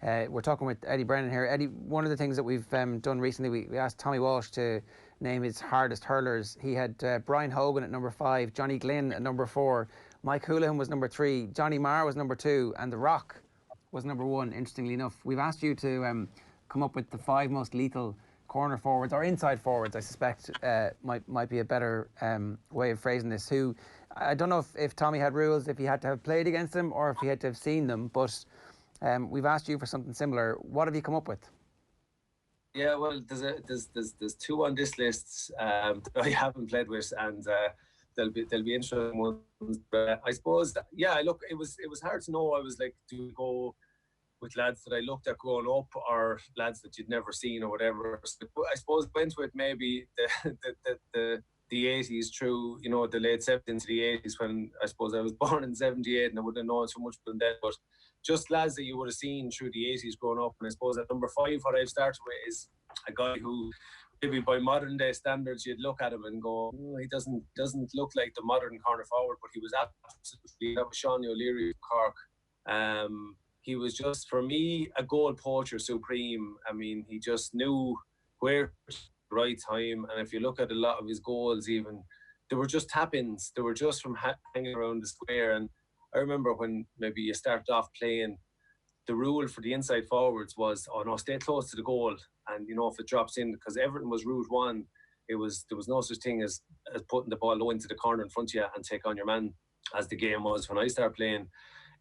We're talking with Eddie Brennan here. Eddie, one of the things that we've done recently, we asked Tommy Walsh to name his hardest hurlers. He had Brian Hogan at number 5, Johnny Glynn at number 4, Mike Houlihan was number 3, Johnny Marr was number 2, and The Rock was number 1, interestingly enough. We've asked you to come up with the 5 most lethal corner forwards, or inside forwards, I suspect, might be a better way of phrasing this. Who, I don't know if Tommy had rules, if he had to have played against them or if he had to have seen them, but we've asked you for something similar. What have you come up with? Yeah, well, there's 2 on this list that I haven't played with, and they'll be interesting ones. But I suppose, yeah, look, it was hard to know. I was like, do we go with lads that I looked at growing up, or lads that you'd never seen, or whatever? So I suppose went with maybe the 80s through, you know, the late 70s into the 80s, when I suppose I was born in 78 and I wouldn't have known so much from then, but just lads that you would have seen through the 80s growing up. And I suppose at number 5, what I've started with is a guy who maybe by modern day standards you'd look at him and go, oh, he doesn't look like the modern corner forward, but he was absolutely, that was Shawnie O'Leary of Cork. He was just, for me, a goal poacher supreme. I mean, he just knew where the right time, and if you look at a lot of his goals, even they were just tap-ins. They were just from hanging around the square. And I remember when maybe you started off playing, the rule for the inside forwards was, oh no, stay close to the goal, and you know, if it drops in, because everything was route 1, there was no such thing as putting the ball low into the corner in front of you and take on your man, as the game was when I started playing.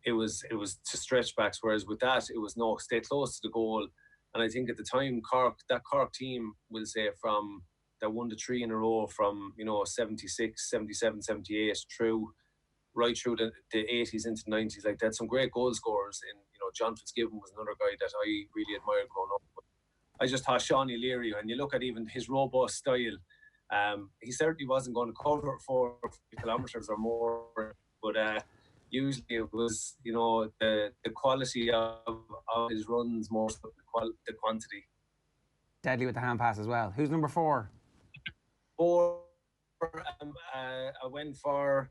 It was to stretch backs, whereas with that, it was no, stay close to the goal. And I think at the time, that Cork team, will say, from that 1 to 3 in a row, from, you know, 76, 77, 78 right through the 80s into the 90s, like, they had some great goal scorers. In, you know, John Fitzgibbon was another guy that I really admired growing up. But I just thought Shawnie O'Leary, and you look at even his robust style, he certainly wasn't going to cover 4 kilometres or more, but usually it was, you know, the quality of his runs more so than the quantity. Deadly with the hand pass as well. Who's number 4? 4, I went for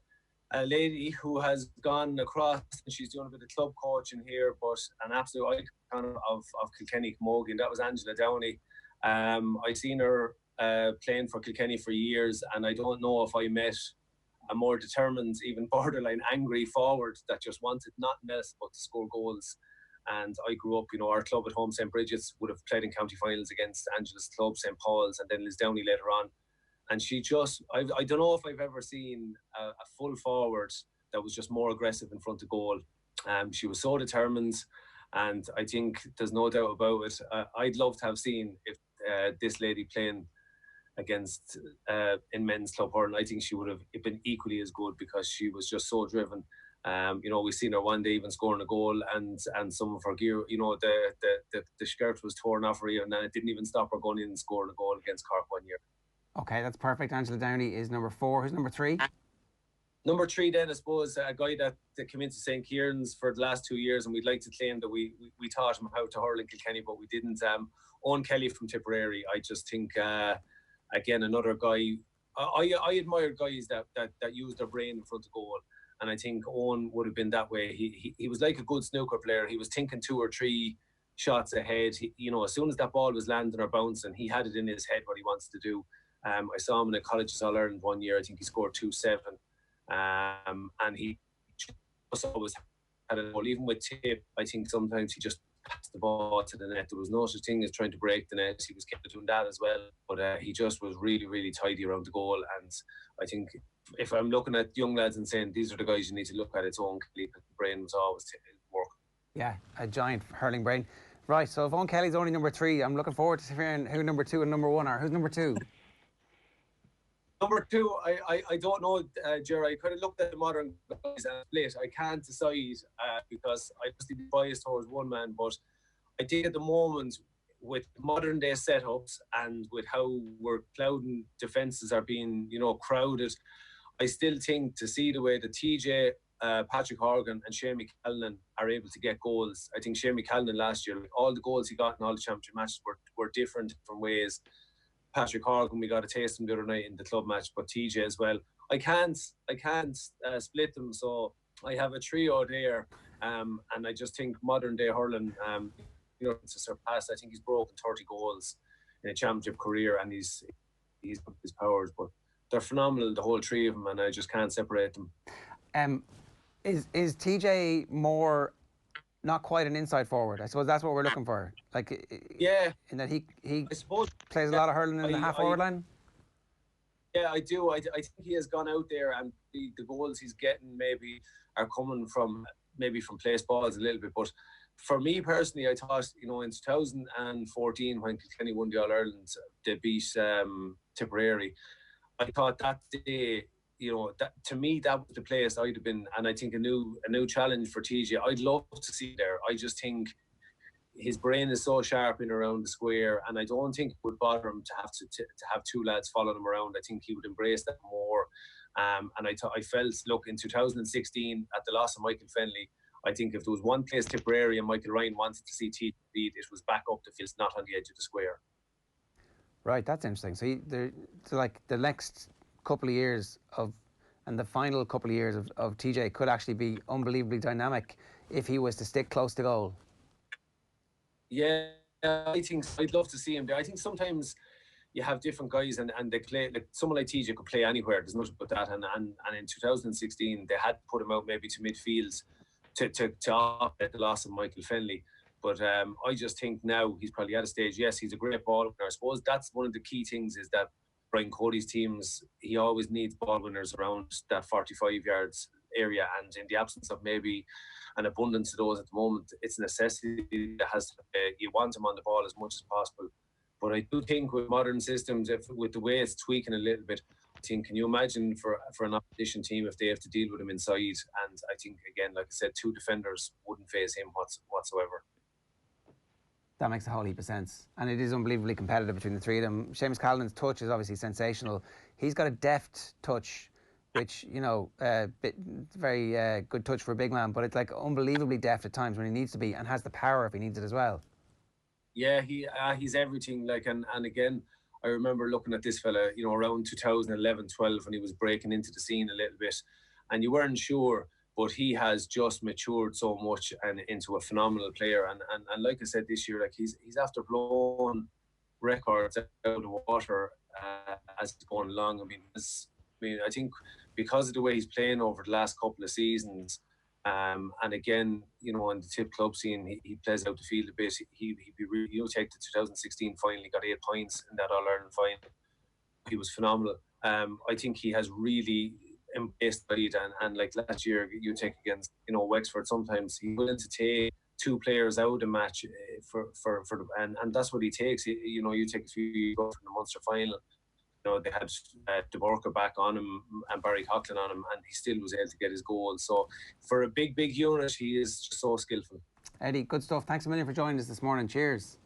a lady who has gone across, and she's doing a bit of club coaching here, but an absolute icon of Kilkenny camogie, and that was Angela Downey. I seen her playing for Kilkenny for years, and I don't know if I met a more determined, even borderline angry forward that just wanted nothing else but to score goals. And I grew up, you know, our club at home, St. Bridget's, would have played in county finals against Angela's club, St. Paul's, and then Liz Downey later on. And she just, I don't know if I've ever seen a full forward that was just more aggressive in front of goal. She was so determined, and I think there's no doubt about it. I'd love to have seen if this lady playing against in men's club hurling. I think she would have been equally as good, because she was just so driven. You know, we seen her one day even scoring a goal, and some of her gear, you know, the skirt was torn off her ear, and then it didn't even stop her going in and scoring a goal against Cork one year. Okay, that's perfect. Angela Downey is number 4. Who's number 3? Number 3 then, I suppose, a guy that came into St. Kieran's for the last 2 years, and we'd like to claim that we taught him how to hurl in Kilkenny, but we didn't. Owen Kelly from Tipperary. I just think, again, another guy. I admire guys that use their brain in front of goal, and I think Owen would have been that way. He was like a good snooker player. He was thinking 2 or 3 shots ahead. You know, as soon as that ball was landing or bouncing, he had it in his head what he wants to do. I saw him in a Colleges All-Ireland one year. I think he scored 2-7. And he just always had a goal. Even with tip, I think sometimes he just passed the ball to the net. There was no such thing as trying to break the net. He was capable of doing that as well. But he just was really, really tidy around the goal. And I think if I'm looking at young lads and saying these are the guys you need to look at, it's Owen Kelly. The brain was always working. Yeah, a giant hurling brain. Right, so if Owen Kelly's only number 3, I'm looking forward to hearing who number 2 and number 1 are. Who's number 2? Number 2, I don't know, Jerry. I kind of looked at the modern guys and split. I can't decide because I must be biased towards one man, but I think at the moment, with modern day setups and with how we're clouding defences are being, you know, crowded, I still think to see the way that TJ, Patrick Horgan and Shane McCallan are able to get goals. I think Shane McCallan last year, all the goals he got in all the championship matches were different ways. Patrick Horgan, we got a taste of him the other night in the club match, but TJ as well. I can't split them, so I have a trio there, and I just think modern day hurling, to surpass. I think he's broken 30 goals in a championship career, and he's put his powers. But they're phenomenal, the whole three of them, and I just can't separate them. Is TJ more not quite an inside forward? I suppose that's what we're looking for. Like, yeah, in that he I suppose plays a lot of hurling in the half forward line. Yeah, I do. I think he has gone out there, and the goals he's getting maybe are coming from place balls a little bit. But for me personally, I thought, in 2014 when Kilkenny won the All Ireland, they beat Tipperary. I thought that day, that to me that was the place I'd have been, and I think a new challenge for TJ. I'd love to see there. I just think his brain is so sharp in around the square, and I don't think it would bother him to have two lads following him around. I think he would embrace that more. And I felt, look, in 2016 at the loss of Michael Fennelly, I think if there was one place Tipperary and Michael Ryan wanted to see TJ lead, it was back up the field, not on the edge of the square. Right, that's interesting. So like the next couple of years and the final couple of years of TJ could actually be unbelievably dynamic if he was to stick close to goal. Yeah, I think so. I'd love to see him there. I think sometimes you have different guys and they play, like someone like TJ could play anywhere. There's nothing but that. And in 2016 they had to put him out maybe to midfield to offset the loss of Michael Fennelly. But I just think now he's probably at a stage. Yes, he's a great ball winner. I suppose that's one of the key things, is that Brian Cody's teams, he always needs ball winners around that 45 yards area, and in the absence of maybe an abundance of those at the moment, it's a necessity that has to, you want him on the ball as much as possible. But I do think with modern systems, with the way it's tweaking a little bit, I think, can you imagine for an opposition team if they have to deal with him inside? And I think, again, like I said, two defenders wouldn't face him whatsoever. That makes a whole heap of sense. And it is unbelievably competitive between the three of them. Seamus Callan's touch is obviously sensational. He's got a deft touch, which, very good touch for a big man, but it's like unbelievably deft at times when he needs to be, and has the power if he needs it as well. Yeah, he's everything. Like, and again, I remember looking at this fella, around 2011-12 when he was breaking into the scene a little bit, and you weren't sure, but he has just matured so much and into a phenomenal player. And like I said, this year, like he's after blowing records out of the water as it's going along. I think because of the way he's playing over the last couple of seasons, and again, in the tip club scene, he plays out the field a bit. He'd be really, take the 2016 final, he got 8 points in that All-Ireland final. He was phenomenal. I think he has really embraced the lead, and like last year, you take against, Wexford, sometimes he's willing to take two players out of the match and that's what he takes. You take a few, you go from the Munster final. They had De Borca back on him and Barry Coughlin on him, and he still was able to get his goal. So for a big unit, he is just so skillful. Eddie, good stuff. Thanks a million for joining us this morning. Cheers.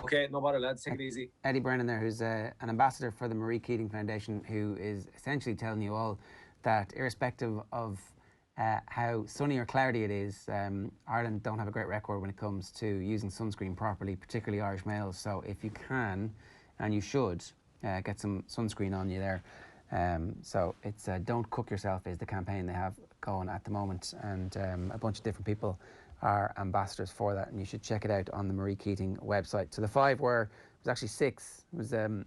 Okay, no bother, lads. Take it easy. Eddie Brennan there, who's an ambassador for the Marie Keating Foundation, who is essentially telling you all that irrespective of how sunny or cloudy it is, Ireland don't have a great record when it comes to using sunscreen properly, particularly Irish males. So if you can, and you should, get some sunscreen on you there. So it's Don't Cook Yourself is the campaign they have going at the moment, and a bunch of different people are ambassadors for that, and you should check it out on the Marie Keating website. So the 5 it was actually 6. It was a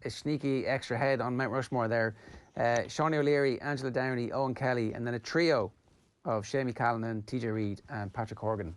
sneaky extra head on Mount Rushmore there. Shawnie O'Leary, Angela Downey, Owen Kelly, and then a trio of Shawnie Callan, TJ Reid and Patrick Horgan.